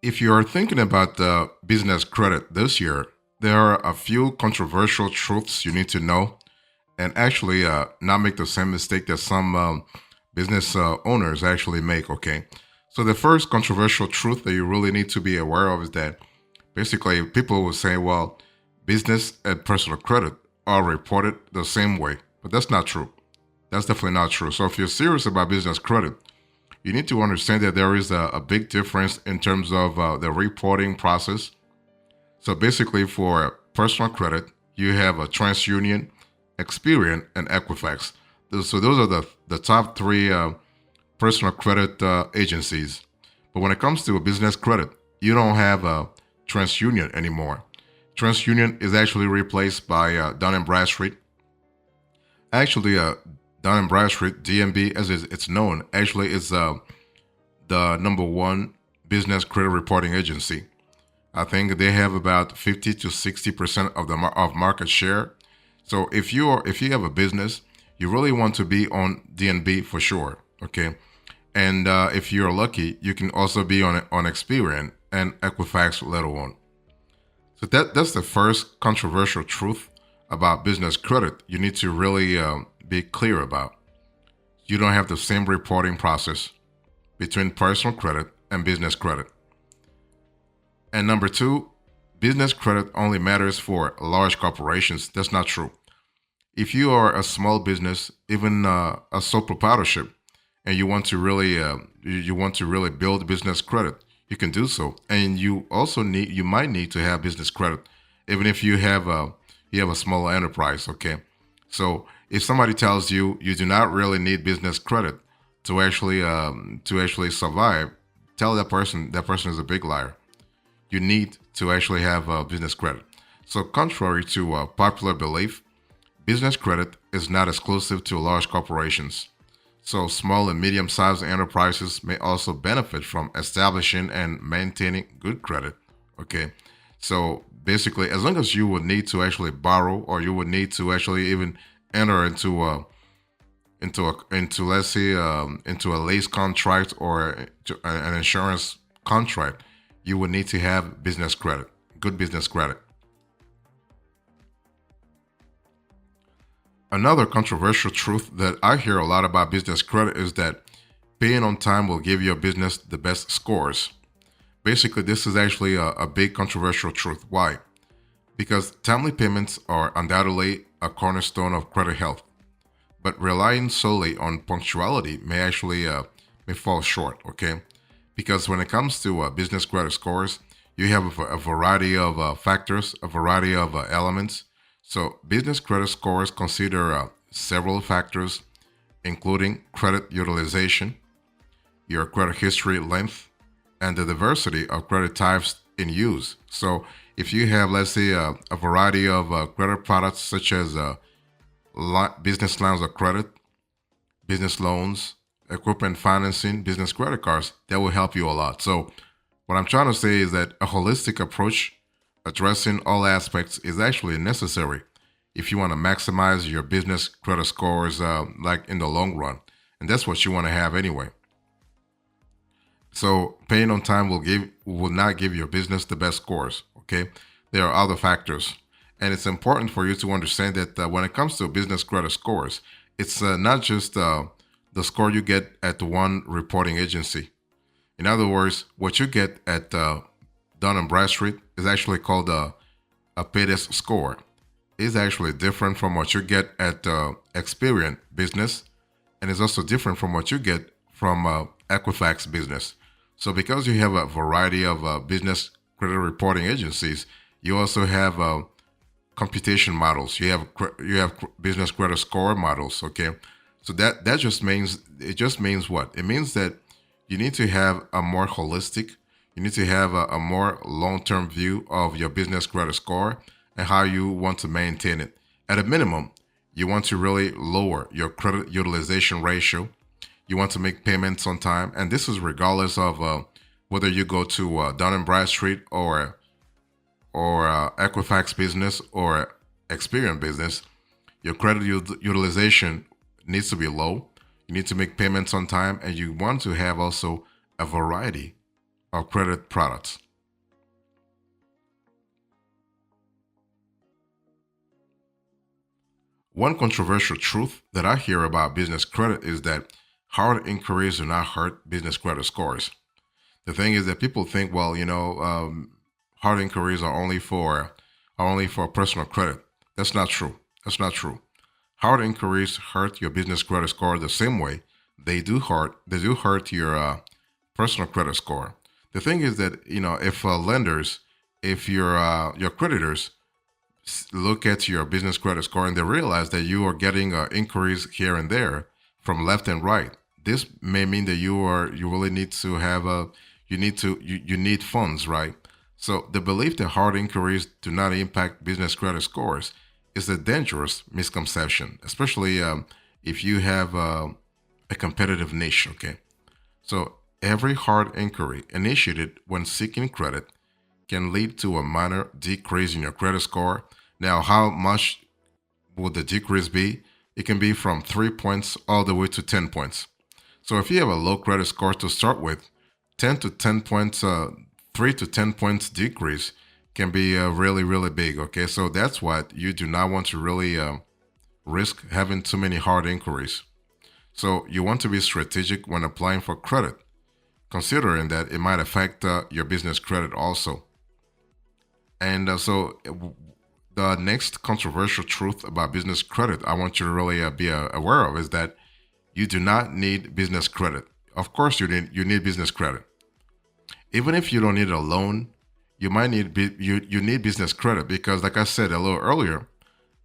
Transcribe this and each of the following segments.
If you are thinking about the business credit this year, there are a few controversial truths you need to know and actually not make the same mistake that some business owners actually make. Okay. So, the first controversial truth that you really need to be aware of is that basically people will say, well, business and personal credit are reported the same way, but that's not true. That's definitely not true. So, if you're serious about business credit, you need to understand that there is a big difference in terms of the reporting process. So basically, for personal credit, you have a TransUnion, Experian, and Equifax. So those are the top three personal credit agencies. But when it comes to a business credit, you don't have a TransUnion anymore. TransUnion is actually replaced by Dun and Bradstreet. Actually, Dun and Bradstreet, DNB, as it's known, actually is the number one business credit reporting agency. I think they have about 50 to 60% of the of market share. So if you have a business, you really want to be on DNB for sure. Okay, and if you're lucky, you can also be on Experian and Equifax later on. So that's the first controversial truth about business credit. You need to really be clear about. You don't have the same reporting process between personal credit and business credit. And number two, business credit only matters for large corporations. That's not true. If you are a small business, even a sole proprietorship, and you want to really you want to really build business credit, you can do so. And you might need to have business credit, even if you have a small enterprise. Okay, so if somebody tells you you do not really need business credit to actually survive, tell that person is a big liar. You need to actually have business credit. So, contrary to popular belief, business credit is not exclusive to large corporations. So, small and medium sized enterprises may also benefit from establishing and maintaining good credit. Okay. So, basically, as long as you would need to actually borrow or you would need to actually even enter into let's say into a lease contract or an insurance contract, you would need to have business credit, good business credit. Another controversial truth that I hear a lot about business credit is that paying on time will give your business the best scores. Basically, this is actually a big controversial truth. Why? Because timely payments are undoubtedly a cornerstone of credit health, but relying solely on punctuality may actually may fall short. Okay, because when it comes to business credit scores, you have a variety of factors, a variety of elements. So, business credit scores consider several factors, including credit utilization, your credit history length, and the diversity of credit types in use. So, if you have, let's say, a variety of credit products such as business lines of credit, business loans, equipment financing, business credit cards, that will help you a lot. So, what I'm trying to say is that a holistic approach addressing all aspects is actually necessary if you want to maximize your business credit scores, like in the long run, and that's what you want to have anyway. So, paying on time will not give your business the best scores. Okay, there are other factors, and it's important for you to understand that when it comes to business credit scores, it's not just the score you get at one reporting agency. In other words, what you get at Dun and Bradstreet is actually called a PEDES score. It's actually different from what you get at Experian Business, and it's also different from what you get from Equifax Business. So, because you have a variety of business credit reporting agencies, you also have computation models. You have business credit score models. Okay, so that just means what? It means that you need to have a more holistic, you need to have a more long-term view of your business credit score and how you want to maintain it. At a minimum, you want to really lower your credit utilization ratio. You want to make payments on time, and this is regardless of whether you go to Dun and Bradstreet or Equifax Business or Experian Business. Your credit utilization needs to be low. You need to make payments on time, and you want to have also a variety. of credit products. One controversial truth that I hear about business credit is that hard inquiries do not hurt business credit scores. The thing is that people think, well, hard inquiries are only for personal credit. That's not true. That's not true. Hard inquiries hurt your business credit score the same way they do hurt your personal credit score. The thing is that if lenders, if your creditors look at your business credit score and they realize that you are getting inquiries here and there from left and right, this may mean that you really need to have a you need funds, right? So the belief that hard inquiries do not impact business credit scores is a dangerous misconception, especially if you have a competitive niche. Okay, so every hard inquiry initiated when seeking credit can lead to a minor decrease in your credit score. Now, how much would the decrease be? It can be from 3 points all the way to 10 points. So if you have a low credit score to start with, 10 to 10 points, 3 to 10 points decrease can be really, really big. Okay, so that's what you do not want to really risk having too many hard inquiries. So you want to be strategic when applying for credit, considering that it might affect your business credit also. And the next controversial truth about business credit I want you to really be aware of is that you do not need business credit. Of course, you need business credit. Even if you don't need a loan, you might you need business credit because, like I said a little earlier,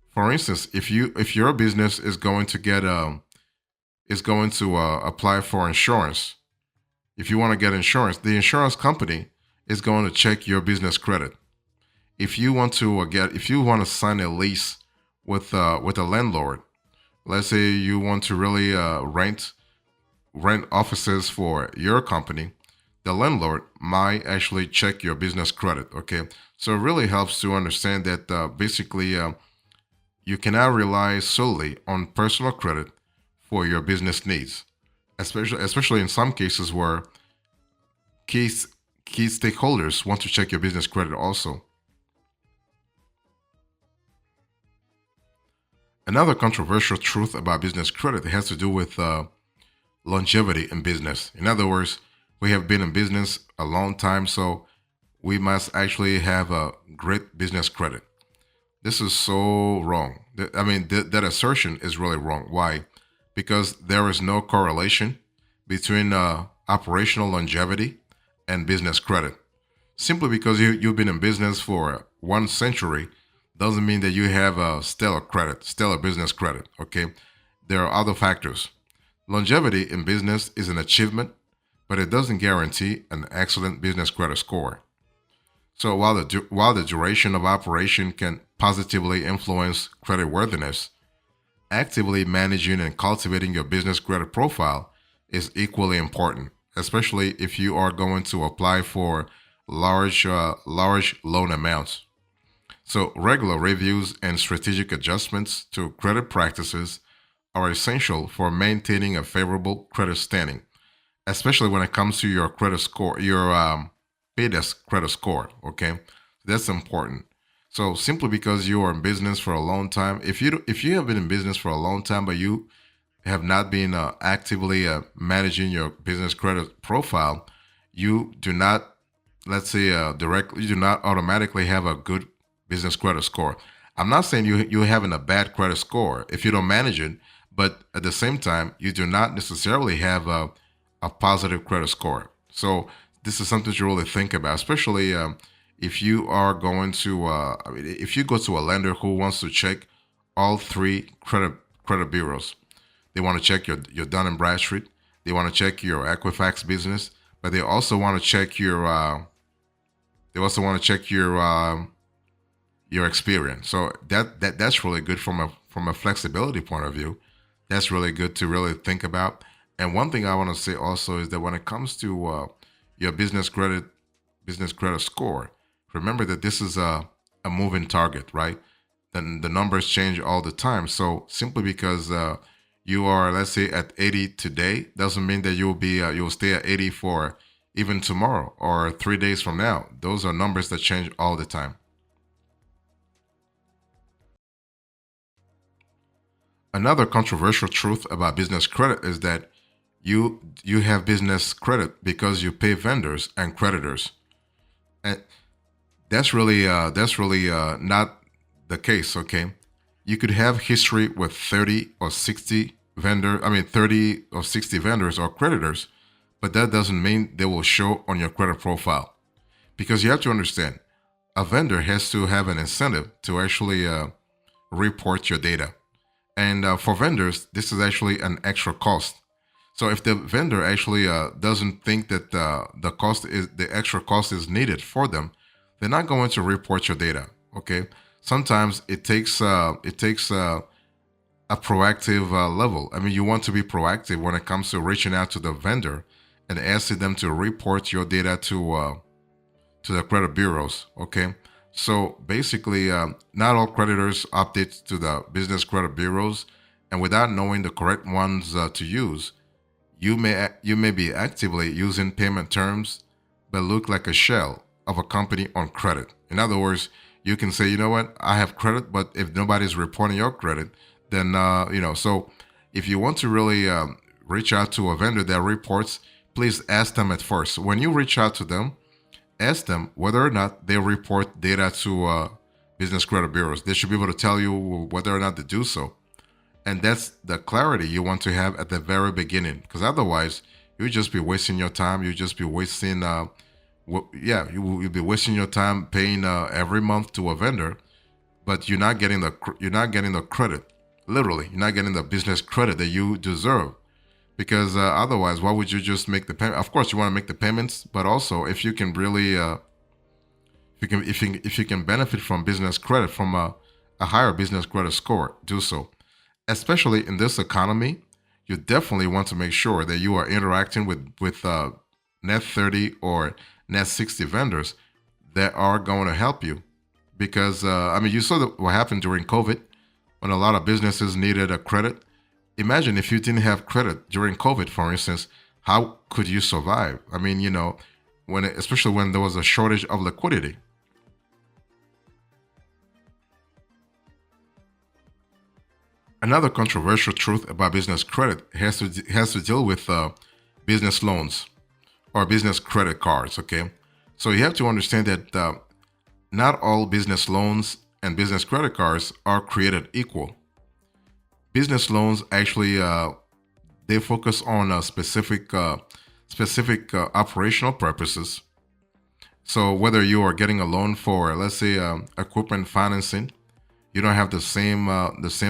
for instance, if your business is going to get is going to apply for insurance, if you want to get insurance, the insurance company is going to check your business credit. If you want to if you want to sign a lease with a landlord, let's say you want to really rent offices for your company, the landlord might actually check your business credit. Okay, so it really helps to understand that basically you cannot rely solely on personal credit for your business needs, especially in some cases where key key stakeholders want to check your business credit also. Another controversial truth about business credit has to do with longevity in business. In other words, we have been in business a long time, so we must actually have a great business credit. This is so wrong. I mean, that assertion is really wrong. Why? Because there is no correlation between operational longevity and business credit. Simply because you've been in business for 1 century doesn't mean that you have a stellar business credit. Okay, there are other factors. Longevity in business is an achievement, but it doesn't guarantee an excellent business credit score. So while the duration of operation can positively influence creditworthiness, actively managing and cultivating your business credit profile is equally important, especially if you are going to apply for large loan amounts. So regular reviews and strategic adjustments to credit practices are essential for maintaining a favorable credit standing, especially when it comes to your credit score, your beta credit score. Okay, that's important. So simply because you are in business for a long time, if you have been in business for a long time, but you have not been actively managing your business credit profile, you do not, let's say, directly, you do not automatically have a good business credit score. I'm not saying you having a bad credit score if you don't manage it, but at the same time, you do not necessarily have a positive credit score. So this is something to really think about, especially if you are going to, I mean, if you go to a lender who wants to check all three credit bureaus. They want to check your Dun and Bradstreet. They want to check your Equifax business, but they also want to check your experience. So that's really good from a flexibility point of view. That's really good to really think about. And one thing I want to say also is that when it comes to your business credit score, remember that this is a moving target, right? Then the numbers change all the time. So simply because you are, let's say, at 80 today, doesn't mean that you'll stay at 80 for even tomorrow or 3 days from now. Those are numbers that change all the time. Another controversial truth about business credit is that you have business credit because you pay vendors and creditors. And that's really not the case, okay? You could have history with 30 or 60 30 or 60 vendors or creditors, but that doesn't mean they will show on your credit profile. Because you have to understand, a vendor has to have an incentive to actually report your data. And for vendors, this is actually an extra cost. So if the vendor actually doesn't think that the extra cost is needed for them, they're not going to report your data. Okay. Sometimes it takes a proactive level. I mean, you want to be proactive when it comes to reaching out to the vendor and asking them to report your data to the credit bureaus. Okay. So basically, not all creditors update to the business credit bureaus, and without knowing the correct ones to use, you may be actively using payment terms but look like a shell of a company on credit. In other words, you can say, you know what, I have credit, but if nobody's reporting your credit, then So if you want to really reach out to a vendor that reports, please ask them at first. When you reach out to them, ask them whether or not they report data to business credit bureaus. They should be able to tell you whether or not they do so. And that's the clarity you want to have at the very beginning, because otherwise you just be wasting your time. You just be wasting, you'll be wasting your time paying every month to a vendor, but you're not getting the credit. Literally, you're not getting the business credit that you deserve. Because otherwise, why would you just make the payment? Of course, you want to make the payments, but also if you can really, if you can benefit from business credit, from a higher business credit score, do so. Especially in this economy, you definitely want to make sure that you are interacting with net 30 or net 60 vendors that are going to help you. Because I mean, you saw what happened during COVID when a lot of businesses needed a credit. Imagine if you didn't have credit during COVID, for instance, how could you survive? I mean, especially when there was a shortage of liquidity. Another controversial truth about business credit has to deal with business loans or business credit cards. Okay, so you have to understand that not all business loans and business credit cards are created equal. Business loans actually they focus on specific operational purposes. So whether you are getting a loan for, let's say, equipment financing, you don't have the same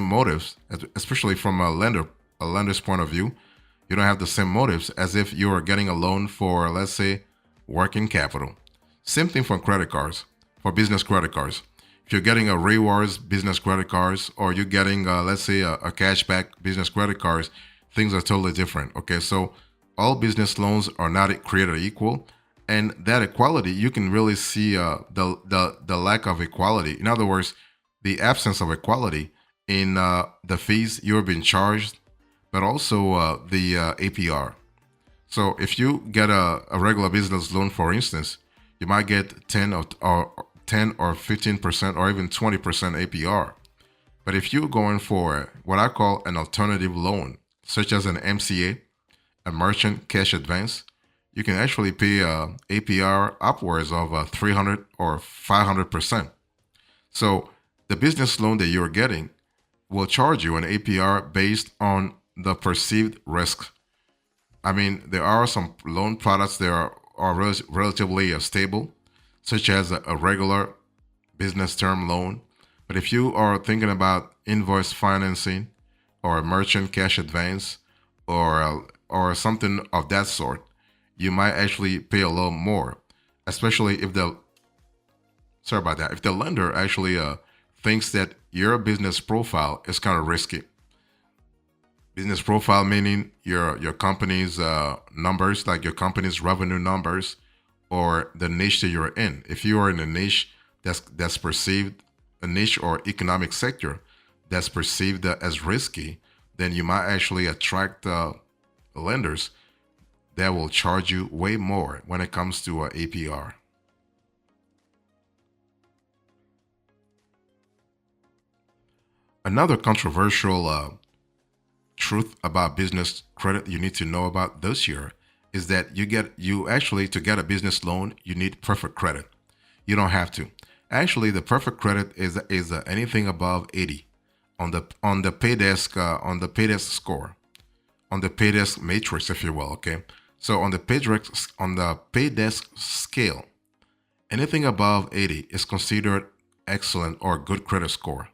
motives, especially from a lender's point of view. You don't have the same motives as if you are getting a loan for, let's say, working capital. Same thing for credit cards, for business credit cards. If you're getting a rewards business credit cards, or you're getting, let's say, a cashback business credit cards, things are totally different. Okay, so all business loans are not created equal, and that equality you can really see the lack of equality. In other words, the absence of equality in the fees you're being charged, but also the APR. So if you get a regular business loan, for instance, you might get 10 or 15% or even 20% APR. But if you're going for what I call an alternative loan, such as an MCA, a merchant cash advance, you can actually pay APR upwards of 300 or 500%. So the business loan that you're getting will charge you an APR based on the perceived risk. I mean, there are some loan products that are relatively stable, such as a regular business term loan. But if you are thinking about invoice financing or a merchant cash advance or something of that sort, you might actually pay a little more, especially if if the lender actually thinks that your business profile is kind of risky. Business profile meaning your company's numbers, like your company's revenue numbers, or the niche that you're in. If you are in a niche that's perceived, a niche or economic sector that's perceived as risky, then you might actually attract lenders that will charge you way more when it comes to APR. Another controversial truth about business credit you need to know about this year is that you actually, to get a business loan, you need perfect credit. You don't have to. Actually, the perfect credit is anything above 80 on the paydesk score, on the paydesk matrix, if you will. Okay, so on the paydesk scale, anything above 80 is considered excellent or good credit score.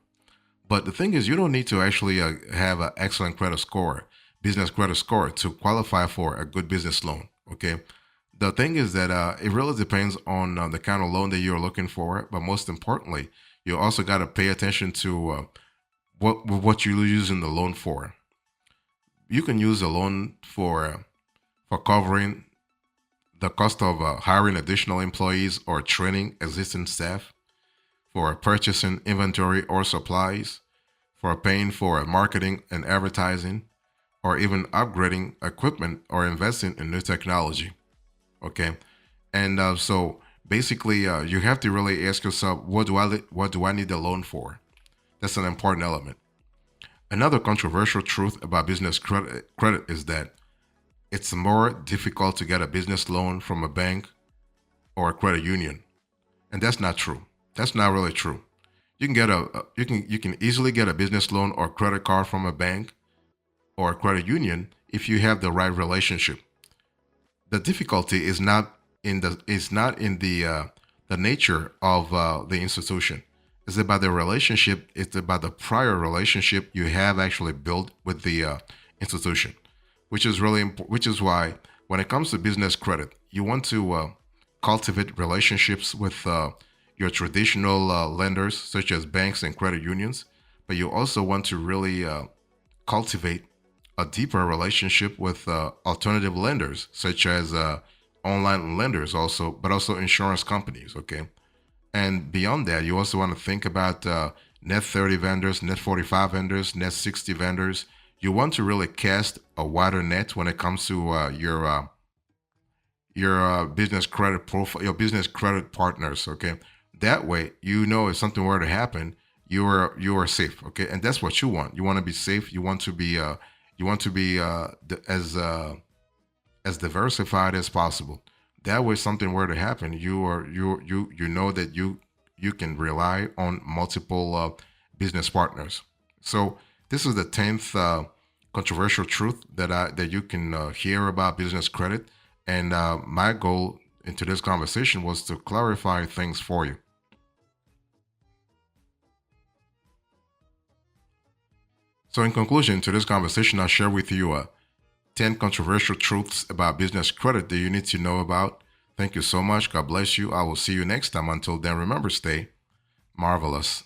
But the thing is, you don't need to actually have an excellent credit score, business credit score, to qualify for a good business loan. Okay. The thing is that it really depends on the kind of loan that you're looking for. But most importantly, you also got to pay attention to what you're using the loan for. You can use a loan for covering the cost of hiring additional employees or training existing staff, for purchasing inventory or supplies, for paying for marketing and advertising, or even upgrading equipment or investing in new technology. Okay, and so basically, you have to really ask yourself, what do I need the loan for? That's an important element. Another controversial truth about business credit is that it's more difficult to get a business loan from a bank or a credit union, and that's not true. That's not really true. You can you can easily get a business loan or credit card from a bank or a credit union if you have the right relationship. The difficulty is not in the nature of the institution. It's about the relationship. It's about the prior relationship you have actually built with the institution, which is really important. Which is why when it comes to business credit, you want to cultivate relationships with your traditional lenders, such as banks and credit unions, but you also want to really cultivate a deeper relationship with alternative lenders, such as online lenders, also, but also insurance companies. Okay, and beyond that, you also want to think about net 30 vendors, net 45 vendors, net 60 vendors. You want to really cast a wider net when it comes to your business credit profile, your business credit partners. Okay, that way, you know, if something were to happen, you are safe. Okay, and that's what you want. You want to be safe. You want to be as diversified as possible. That way, something were to happen, you know that you can rely on multiple business partners. So this is the 10th controversial truth that you can hear about business credit. And my goal into this conversation was to clarify things for you. So, in conclusion to this conversation, I'll share with you 10 controversial truths about business credit that you need to know about. Thank you so much. God bless you. I will see you next time. Until then, remember, stay marvelous.